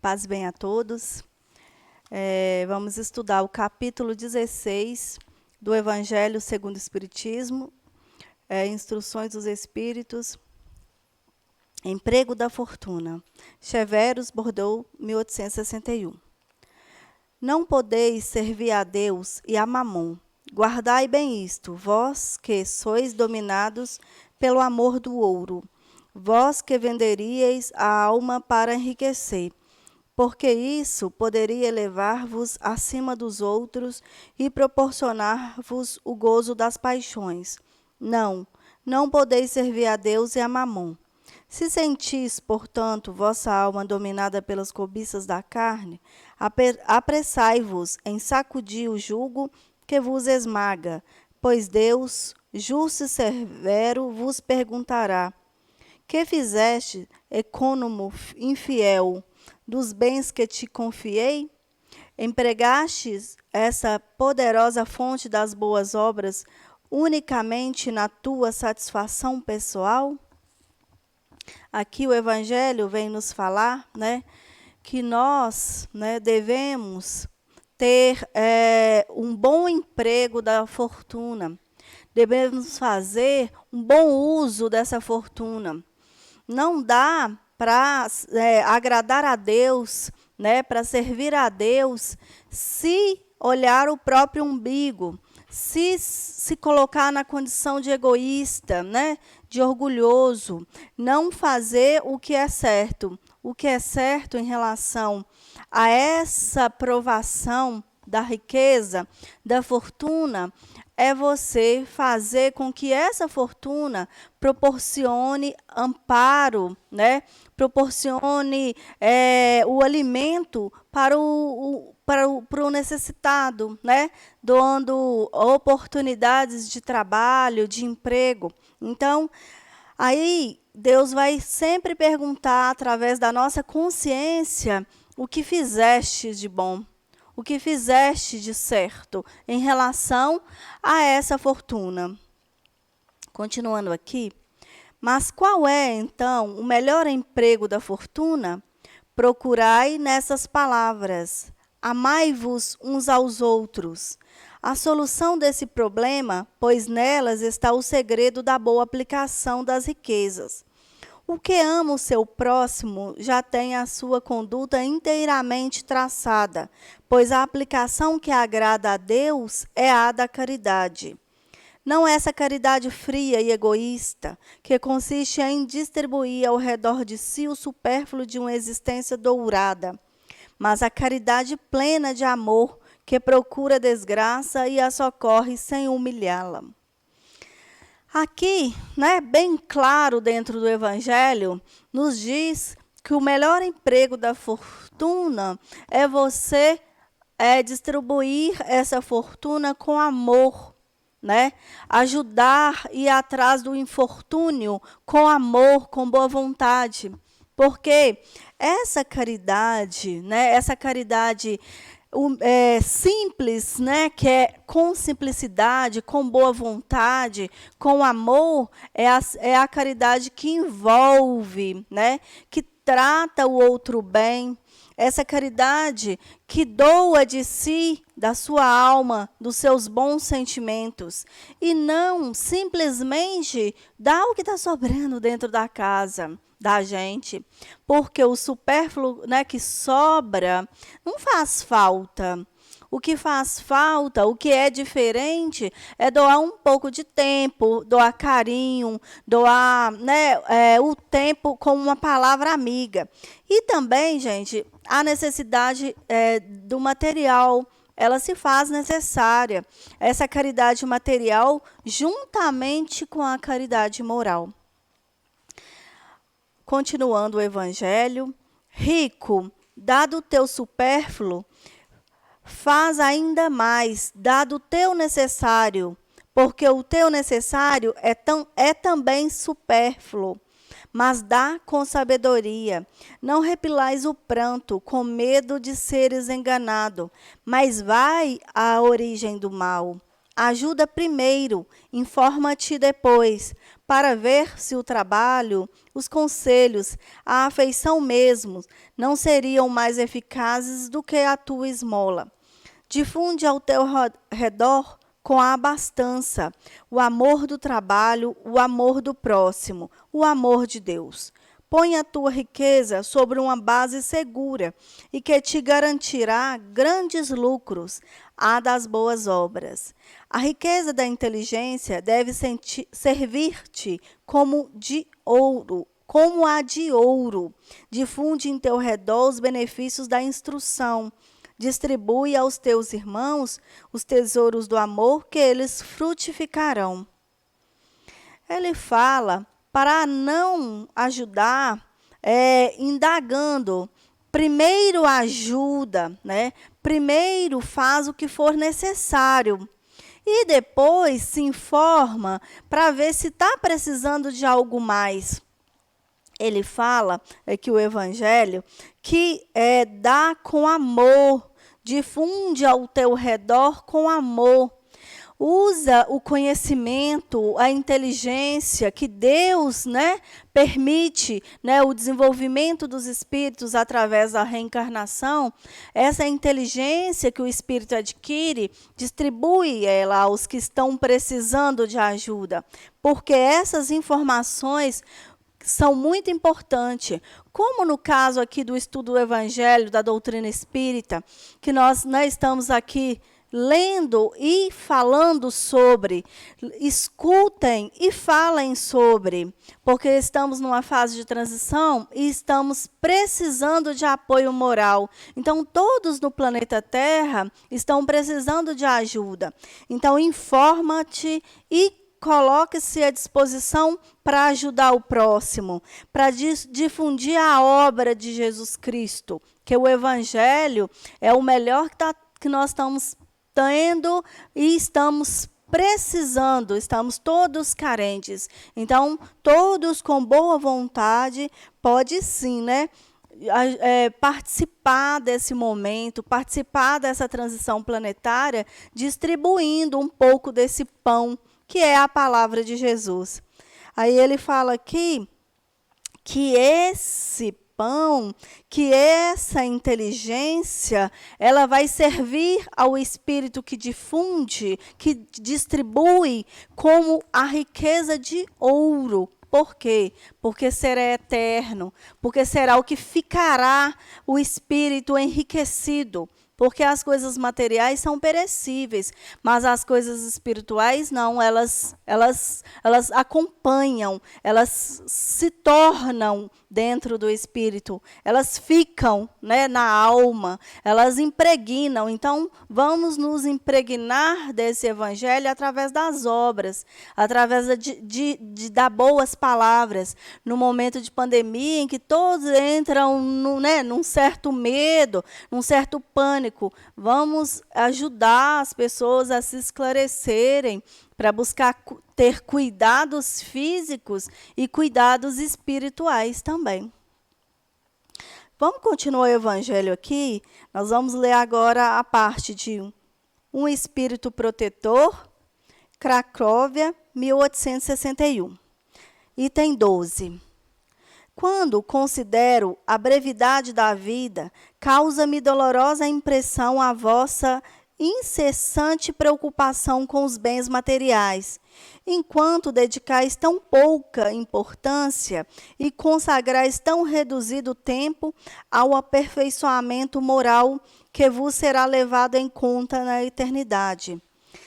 Paz bem a todos. Vamos estudar o capítulo 16 do Evangelho segundo o Espiritismo, Instruções dos Espíritos, Emprego da Fortuna. Cheveros, Bordeaux, 1861. Não podeis servir a Deus e a Mamon. Guardai bem isto, vós que sois dominados pelo amor do ouro, vós que venderíeis a alma para enriquecer, porque isso poderia elevar-vos acima dos outros e proporcionar-vos o gozo das paixões. Não podeis servir a Deus e a Mamon. Se sentis, portanto, vossa alma dominada pelas cobiças da carne, apressai-vos em sacudir o jugo que vos esmaga, pois Deus, justo e severo, vos perguntará: que fizeste, ecônomo infiel, dos bens que te confiei? Empregastes essa poderosa fonte das boas obras unicamente na tua satisfação pessoal? Aqui o Evangelho vem nos falar, que nós, devemos ter um bom emprego da fortuna. Devemos fazer um bom uso dessa fortuna. Não dá para agradar a Deus, para servir a Deus, se olhar o próprio umbigo, se colocar na condição de egoísta, de orgulhoso, não fazer o que é certo. O que é certo em relação a essa provação da riqueza, da fortuna, é você fazer com que essa fortuna proporcione amparo, proporcione o alimento para o necessitado, doando oportunidades de trabalho, de emprego. Então, aí Deus vai sempre perguntar, através da nossa consciência, o que fizeste de bom, o que fizeste de certo em relação a essa fortuna. Continuando aqui, mas qual é, então, o melhor emprego da fortuna? Procurai nessas palavras: amai-vos uns aos outros. A solução desse problema, pois nelas está o segredo da boa aplicação das riquezas. O que ama o seu próximo já tem a sua conduta inteiramente traçada, pois a aplicação que agrada a Deus é a da caridade. Não essa caridade fria e egoísta, que consiste em distribuir ao redor de si o supérfluo de uma existência dourada, mas a caridade plena de amor, que procura a desgraça e a socorre sem humilhá-la. Aqui, bem claro dentro do Evangelho, nos diz que o melhor emprego da fortuna é você distribuir essa fortuna com amor, ajudar e ir atrás do infortúnio com amor, com boa vontade. Porque essa caridade, simples, que é com simplicidade, com boa vontade, com amor, é a caridade que envolve, que trata o outro bem. Essa caridade que doa de si, da sua alma, dos seus bons sentimentos, e não simplesmente dá o que está sobrando dentro da casa da gente, porque o supérfluo, que sobra, não faz falta. O que faz falta, o que é diferente, é doar um pouco de tempo, doar carinho, doar o tempo com uma palavra amiga. E também, gente, a necessidade do material, ela se faz necessária. Essa caridade material juntamente com a caridade moral. Continuando o Evangelho, rico, dado o teu supérfluo, faz ainda mais, dado o teu necessário, porque o teu necessário é também supérfluo, mas dá com sabedoria. Não repilais o pranto, com medo de seres enganado, mas vai à origem do mal. ajuda primeiro, informa-te depois, para ver se o trabalho, os conselhos, a afeição mesmo, não seriam mais eficazes do que a tua esmola. Difunde ao teu redor com a abastança o amor do trabalho, o amor do próximo, o amor de Deus. Põe a tua riqueza sobre uma base segura e que te garantirá grandes lucros, a das boas obras. A riqueza da inteligência deve servir-te como de ouro, como a de ouro. Difunde em teu redor os benefícios da instrução. Distribui aos teus irmãos os tesouros do amor, que eles frutificarão. Ele fala para não ajudar indagando. Primeiro ajuda, né? Primeiro faz o que for necessário. E depois se informa para ver se está precisando de algo mais. Ele fala que o Evangelho que dá com amor, difunde ao teu redor com amor. Usa o conhecimento, a inteligência que Deus, permite, o desenvolvimento dos espíritos através da reencarnação. Essa inteligência que o espírito adquire, distribui ela aos que estão precisando de ajuda, porque essas informações são muito importantes, como no caso aqui do estudo do Evangelho, da doutrina espírita, que nós estamos aqui lendo e falando sobre. Escutem e falem sobre, porque estamos numa fase de transição e estamos precisando de apoio moral. Então, todos no planeta Terra estão precisando de ajuda. Então, informa-te e coloque-se à disposição para ajudar o próximo, para difundir a obra de Jesus Cristo, que o Evangelho é o melhor que nós estamos tendo e estamos precisando, estamos todos carentes. Então, todos com boa vontade, pode sim, participar desse momento, participar dessa transição planetária, distribuindo um pouco desse pão, que é a palavra de Jesus. Aí ele fala aqui que esse pão, que essa inteligência, ela vai servir ao espírito que difunde, que distribui como a riqueza de ouro. Por quê? Porque será eterno, porque será o que ficará o espírito enriquecido. Porque as coisas materiais são perecíveis, mas as coisas espirituais não, elas acompanham, elas se tornam dentro do espírito, elas ficam na alma, elas impregnam. Então, vamos nos impregnar desse evangelho através das obras, através de dar boas palavras. No momento de pandemia, em que todos entram num certo medo, num certo pânico, vamos ajudar as pessoas a se esclarecerem para buscar ter cuidados físicos e cuidados espirituais também. Vamos continuar o evangelho aqui. Nós vamos ler agora a parte de um espírito protetor, Cracóvia, 1861. Item 12. Quando considero a brevidade da vida, causa-me dolorosa impressão a vossa incessante preocupação com os bens materiais, enquanto dedicais tão pouca importância e consagrais tão reduzido tempo ao aperfeiçoamento moral que vos será levado em conta na eternidade.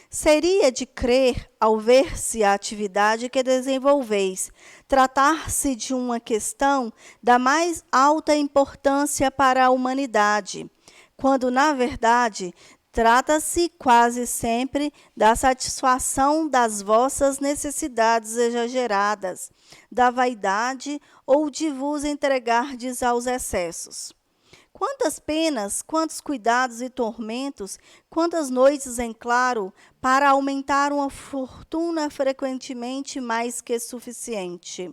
Seria de crer, ao ver-se a atividade que desenvolveis, tratar-se de uma questão da mais alta importância para a humanidade, quando, na verdade, trata-se quase sempre da satisfação das vossas necessidades exageradas, da vaidade ou de vos entregardes aos excessos. Quantas penas, quantos cuidados e tormentos, quantas noites em claro, para aumentar uma fortuna frequentemente mais que suficiente.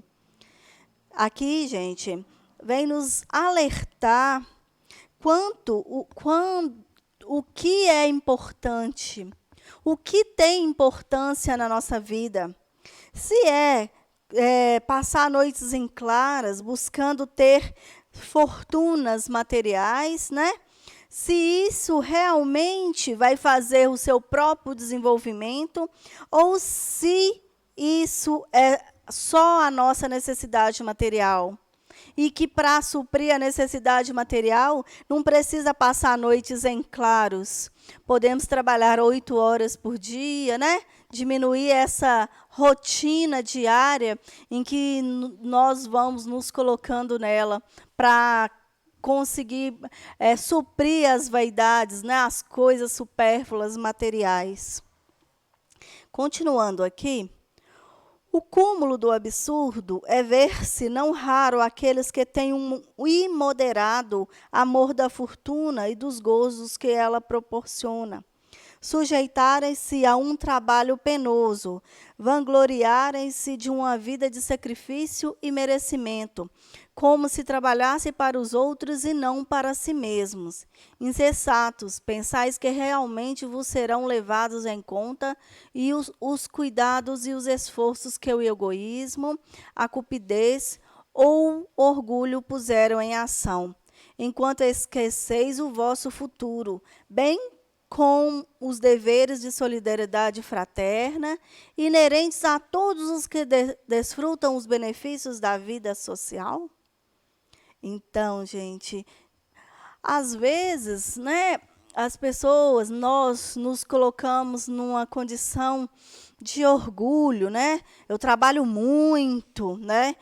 Aqui, gente, vem nos alertar o que é importante, O que tem importância na nossa vida? Se passar noites em claras, buscando ter fortunas materiais, né? Se isso realmente vai fazer o seu próprio desenvolvimento, ou se isso é só a nossa necessidade material. E que para suprir a necessidade material, não precisa passar noites em claros. Podemos trabalhar 8 horas por dia, né? Diminuir essa rotina diária em que nós vamos nos colocando nela para conseguir suprir as vaidades, né? As coisas supérfluas materiais. Continuando aqui. O cúmulo do absurdo é ver-se não raro aqueles que têm um imoderado amor da fortuna e dos gozos que ela proporciona, sujeitarem-se a um trabalho penoso, vangloriarem-se de uma vida de sacrifício e merecimento, como se trabalhasse para os outros e não para si mesmos. Insensatos, pensais que realmente vos serão levados em conta e os cuidados e os esforços que o egoísmo, a cupidez ou orgulho puseram em ação, enquanto esqueceis o vosso futuro, bem com os deveres de solidariedade fraterna, inerentes a todos os que desfrutam os benefícios da vida social? Então, gente, às vezes, né, as pessoas, nós nos colocamos numa condição de orgulho, né? Eu trabalho muito, né?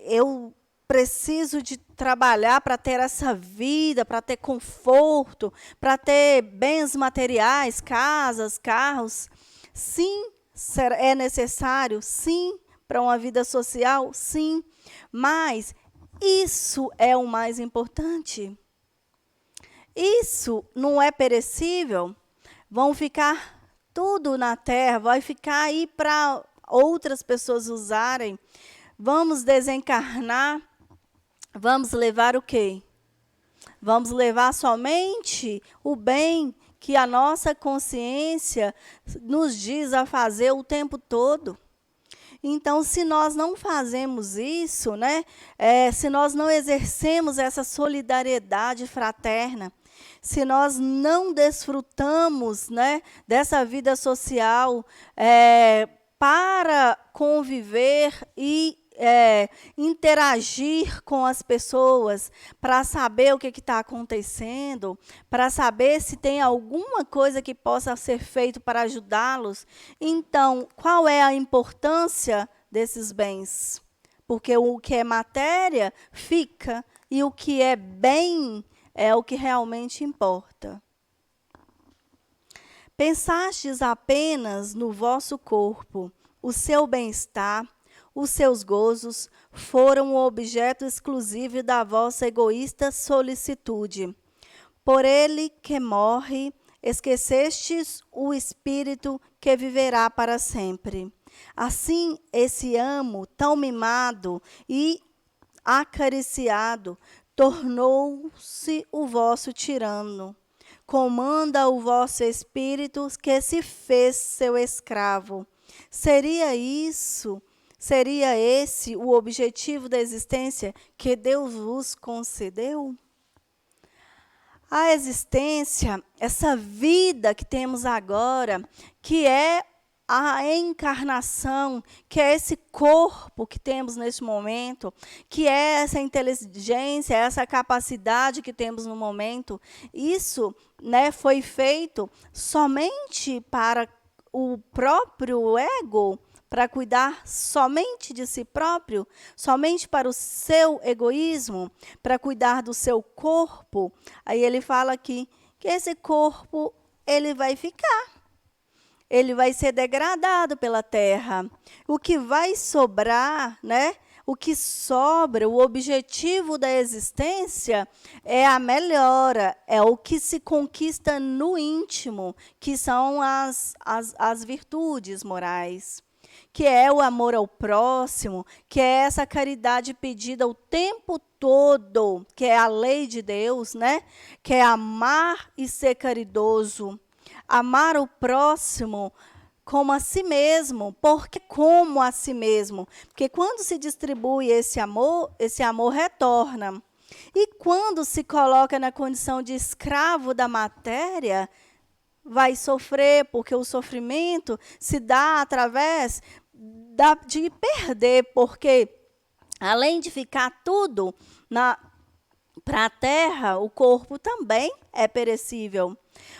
Eu preciso de trabalhar para ter essa vida, para ter conforto, para ter bens materiais, casas, carros. Sim, é necessário, sim, para uma vida social, sim, mas isso é o mais importante. Isso não é perecível. Vão ficar tudo na terra, vai ficar aí para outras pessoas usarem. Vamos desencarnar. Vamos levar o quê? Vamos levar somente o bem que a nossa consciência nos diz a fazer o tempo todo. Então, se nós não fazemos isso, né, se nós não exercemos essa solidariedade fraterna, se nós não desfrutamos, né, dessa vida social para conviver e interagir com as pessoas, para saber o que está acontecendo, para saber se tem alguma coisa que possa ser feito para ajudá-los. Então, qual é a importância desses bens? Porque o que é matéria fica, e o que é bem é o que realmente importa. Pensastes apenas no vosso corpo, o seu bem-estar, os seus gozos foram o objeto exclusivo da vossa egoísta solicitude. Por ele que morre, esquecestes o espírito que viverá para sempre. Assim, esse amo tão mimado e acariciado tornou-se o vosso tirano. Comanda o vosso espírito que se fez seu escravo. Seria esse o objetivo da existência que Deus vos concedeu? A existência, essa vida que temos agora, que é a encarnação, que é esse corpo que temos neste momento, que é essa inteligência, essa capacidade que temos no momento, isso, né, foi feito somente para o próprio ego, para cuidar somente de si próprio, somente para o seu egoísmo, para cuidar do seu corpo. Aí ele fala aqui que esse corpo ele vai ficar. Ele vai ser degradado pela terra. O que vai sobrar, né? O que sobra, o objetivo da existência é a melhora, é o que se conquista no íntimo, que são as virtudes morais, que é o amor ao próximo, que é essa caridade pedida o tempo todo, que é a lei de Deus, né? Que é amar e ser caridoso. amar o próximo como a si mesmo. Porque como a si mesmo? Porque quando se distribui esse amor retorna. E quando se coloca na condição de escravo da matéria, vai sofrer, porque o sofrimento se dá através de perder, porque além de ficar tudo para a terra, o corpo também é perecível.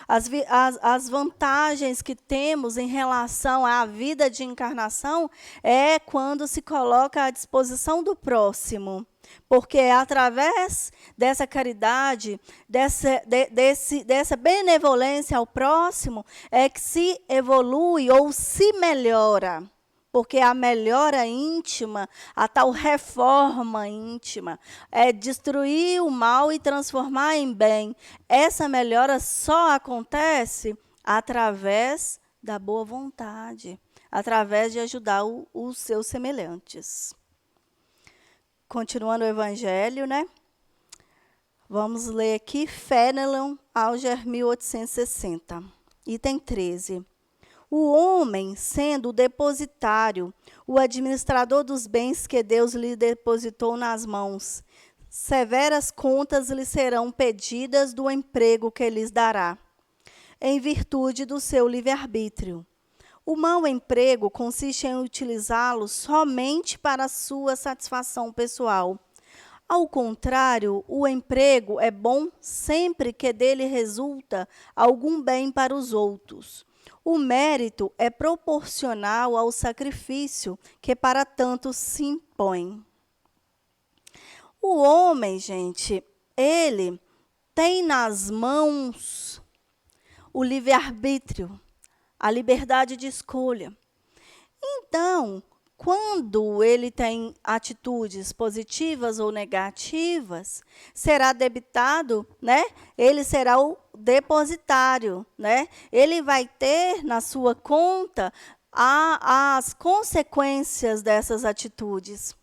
As vantagens que temos em relação à vida de encarnação é quando se coloca à disposição do próximo. Porque é através dessa caridade, dessa benevolência ao próximo, é que se evolui ou se melhora. Porque a melhora íntima, a tal reforma íntima, é destruir o mal e transformar em bem. Essa melhora só acontece através da boa vontade, através de ajudar os seus semelhantes. Continuando o Evangelho, né? Vamos ler aqui Fénelon, Auger, 1860, item 13. O homem, sendo o depositário, o administrador dos bens que Deus lhe depositou nas mãos, severas contas lhe serão pedidas do emprego que lhes dará, em virtude do seu livre-arbítrio. O mau emprego consiste em utilizá-lo somente para a sua satisfação pessoal. Ao contrário, o emprego é bom sempre que dele resulta algum bem para os outros. O mérito é proporcional ao sacrifício que para tanto se impõe. O homem, gente, ele tem nas mãos o livre-arbítrio, a liberdade de escolha. Então, quando ele tem atitudes positivas ou negativas, será debitado, né? Ele será o depositário, né? Ele vai ter na sua conta as consequências dessas atitudes.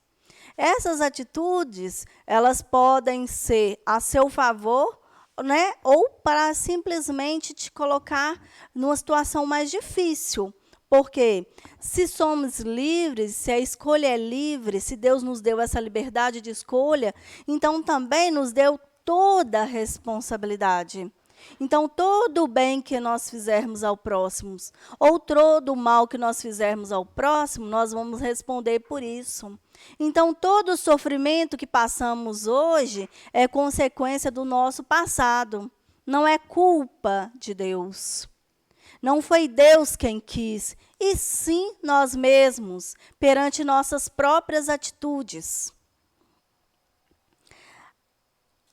Essas atitudes, elas podem ser a seu favor, né? Ou para simplesmente te colocar numa situação mais difícil. Porque se somos livres, se a escolha é livre, se Deus nos deu essa liberdade de escolha, então também nos deu toda a responsabilidade. Então, todo o bem que nós fizermos ao próximo, ou todo o mal que nós fizermos ao próximo, nós vamos responder por isso. Então, todo o sofrimento que passamos hoje é consequência do nosso passado. Não é culpa de Deus. Não foi Deus quem quis, e sim nós mesmos, perante nossas próprias atitudes.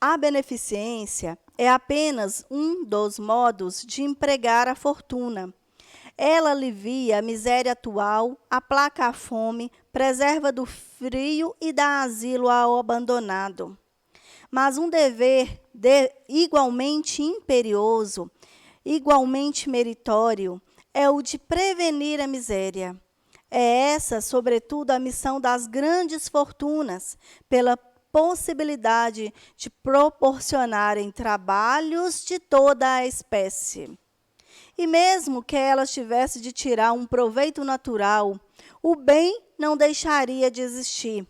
A beneficência é apenas um dos modos de empregar a fortuna. Ela alivia a miséria atual, aplaca a fome, preserva do frio e dá asilo ao abandonado. Mas um dever igualmente imperioso, igualmente meritório, é o de prevenir a miséria. É essa, sobretudo, a missão das grandes fortunas, pela possibilidade de proporcionarem trabalhos de toda a espécie. E mesmo que elas tivessem de tirar um proveito natural, o bem não deixaria de existir,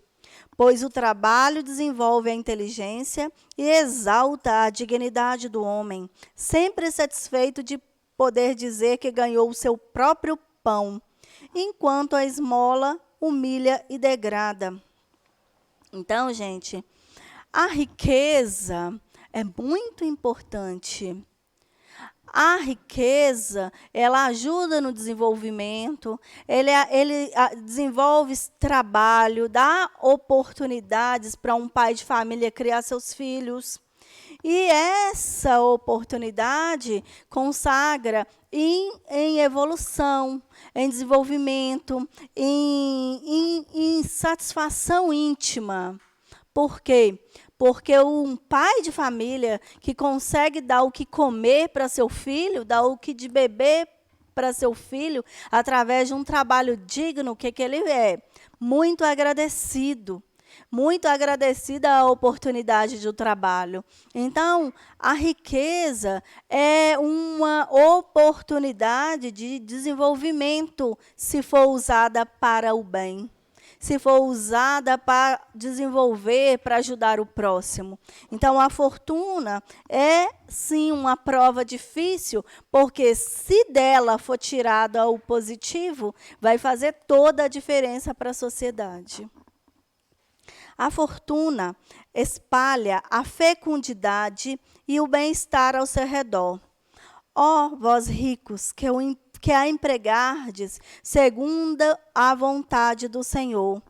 pois o trabalho desenvolve a inteligência e exalta a dignidade do homem, sempre satisfeito de poder dizer que ganhou o seu próprio pão, enquanto a esmola humilha e degrada. Então, gente, a riqueza é muito importante. A riqueza, ela ajuda no desenvolvimento, ele desenvolve trabalho, dá oportunidades para um pai de família criar seus filhos. E essa oportunidade consagra em evolução, em desenvolvimento, em satisfação íntima. Por quê? Porque um pai de família que consegue dar o que comer para seu filho, dar o que de beber para seu filho, através de um trabalho digno, o que ele é? Muito agradecido. muito agradecida à oportunidade do trabalho. Então, a riqueza é uma oportunidade de desenvolvimento se for usada para o bem. Se for usada para desenvolver, para ajudar o próximo. Então, a fortuna é, sim, uma prova difícil, porque se dela for tirada o positivo, vai fazer toda a diferença para a sociedade. A fortuna espalha a fecundidade e o bem-estar ao seu redor. Ó vós ricos, que a empregardes segundo a vontade do Senhor.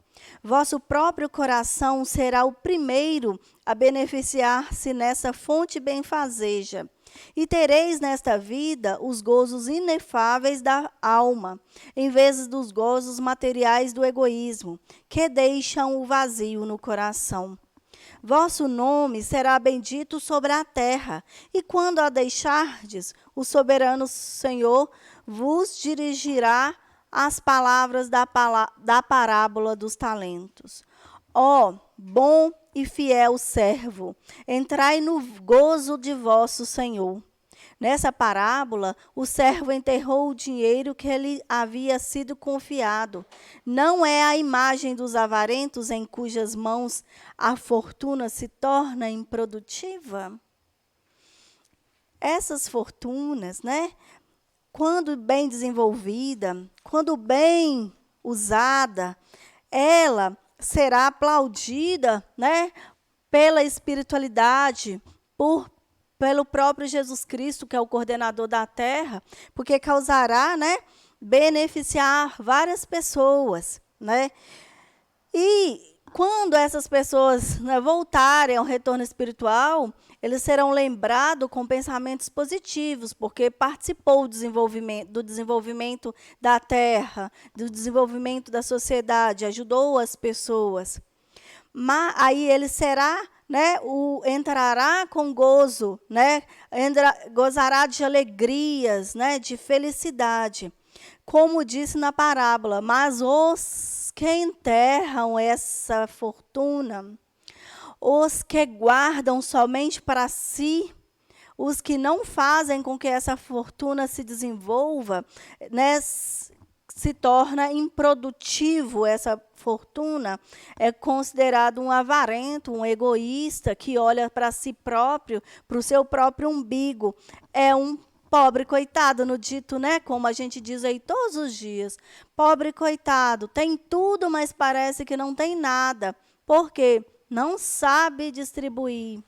Vosso próprio coração será o primeiro a beneficiar-se nessa fonte benfazeja. E tereis nesta vida os gozos inefáveis da alma, em vez dos gozos materiais do egoísmo, que deixam o vazio no coração. Vosso nome será bendito sobre a terra, e quando a deixardes, o soberano Senhor vos dirigirá as palavras da parábola dos talentos. Ó, bom e fiel servo, entrai no gozo de vosso Senhor. Nessa parábola, o servo enterrou o dinheiro que lhe havia sido confiado. Não é a imagem dos avarentos em cujas mãos a fortuna se torna improdutiva? Essas fortunas, né, quando bem desenvolvida, quando bem usada, ela será aplaudida, né, pela espiritualidade, pelo próprio Jesus Cristo, que é o coordenador da terra, porque causará, né, beneficiar várias pessoas, né? E quando essas pessoas, né, voltarem ao retorno espiritual, eles serão lembrados com pensamentos positivos, porque participou do desenvolvimento da terra, do desenvolvimento da sociedade, ajudou as pessoas. Mas aí ele será, né, entrará com gozo, né, gozará de alegrias, né, de felicidade. Como disse na parábola, mas os que enterram essa fortuna, os que guardam somente para si, os que não fazem com que essa fortuna se desenvolva, né, se torna improdutivo essa fortuna, é considerado um avarento, um egoísta, que olha para si próprio, para o seu próprio umbigo. É um pobre coitado, no dito, né? Como a gente diz aí todos os dias. Pobre coitado, tem tudo, mas parece que não tem nada. Por quê? Não sabe distribuir.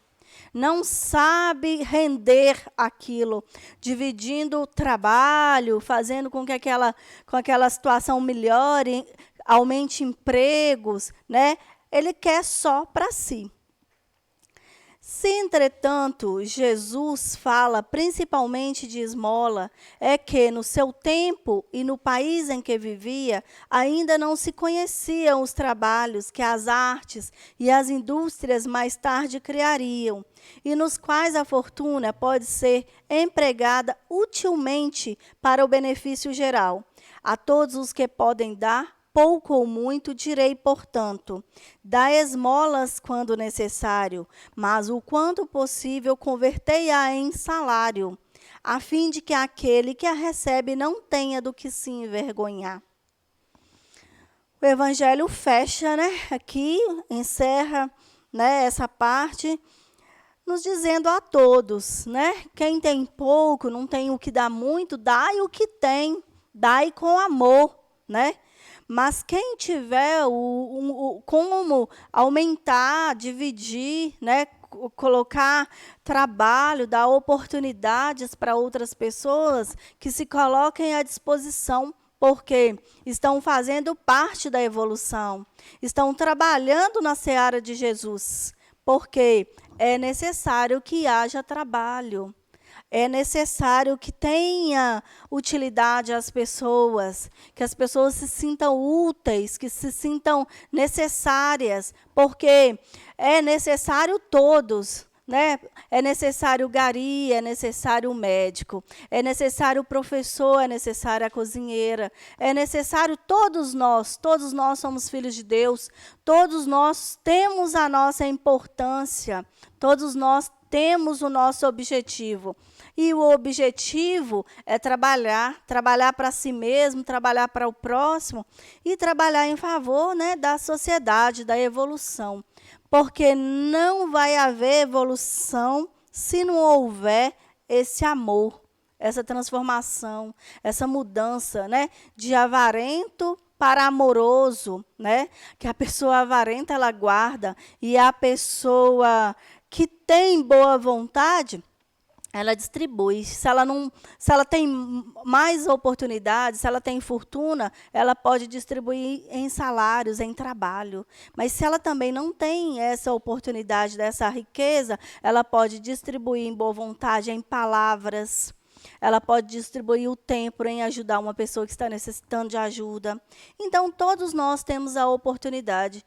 Não sabe render aquilo, dividindo o trabalho, fazendo com que aquela situação melhore, aumente empregos, né? Ele quer só para si. Se, entretanto, Jesus fala principalmente de esmola, é que no seu tempo e no país em que vivia, ainda não se conheciam os trabalhos que as artes e as indústrias mais tarde criariam, e nos quais a fortuna pode ser empregada utilmente para o benefício geral. A todos os que podem dar, pouco ou muito, direi, portanto, dá esmolas quando necessário, mas o quanto possível convertei-a em salário, a fim de que aquele que a recebe não tenha do que se envergonhar. O Evangelho fecha, né, aqui, encerra, né, essa parte, nos dizendo a todos, né, quem tem pouco, não tem o que dar muito, dai o que tem, dai com amor, né? Mas quem tiver como aumentar, dividir, né, colocar trabalho, dar oportunidades para outras pessoas, que se coloquem à disposição, porque estão fazendo parte da evolução, estão trabalhando na seara de Jesus, porque é necessário que haja trabalho. É necessário que tenha utilidade às pessoas, que as pessoas se sintam úteis, que se sintam necessárias, porque é necessário todos, né? É necessário o gari, é necessário o médico, é necessário o professor, é necessária a cozinheira, é necessário todos nós somos filhos de Deus, todos nós temos a nossa importância, todos nós temos o nosso objetivo. E o objetivo é trabalhar para si mesmo, trabalhar para o próximo e trabalhar em favor, né, da sociedade, da evolução. Porque não vai haver evolução se não houver esse amor, essa transformação, essa mudança, né, de avarento para amoroso, né? Que a pessoa avarenta ela guarda e a pessoa que tem boa vontade, ela distribui. Se ela tem mais oportunidades, se ela tem fortuna, ela pode distribuir em salários, em trabalho. Mas se ela também não tem essa oportunidade, dessa riqueza, ela pode distribuir em boa vontade, em palavras. Ela pode distribuir o tempo em ajudar uma pessoa que está necessitando de ajuda. Então, todos nós temos a oportunidade.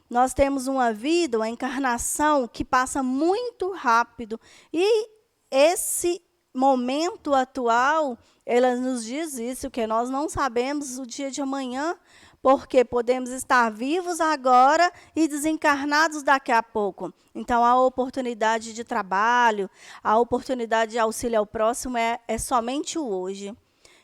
Nós temos uma vida, uma encarnação que passa muito rápido. E esse momento atual, ela nos diz isso, que nós não sabemos o dia de amanhã, porque podemos estar vivos agora e desencarnados daqui a pouco. Então, a oportunidade de trabalho, a oportunidade de auxílio ao próximo é somente o hoje.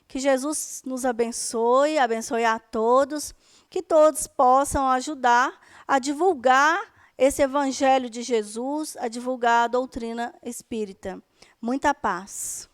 Que Jesus nos abençoe, abençoe a todos, que todos possam ajudar a divulgar esse evangelho de Jesus, a divulgar a doutrina espírita. Muita paz.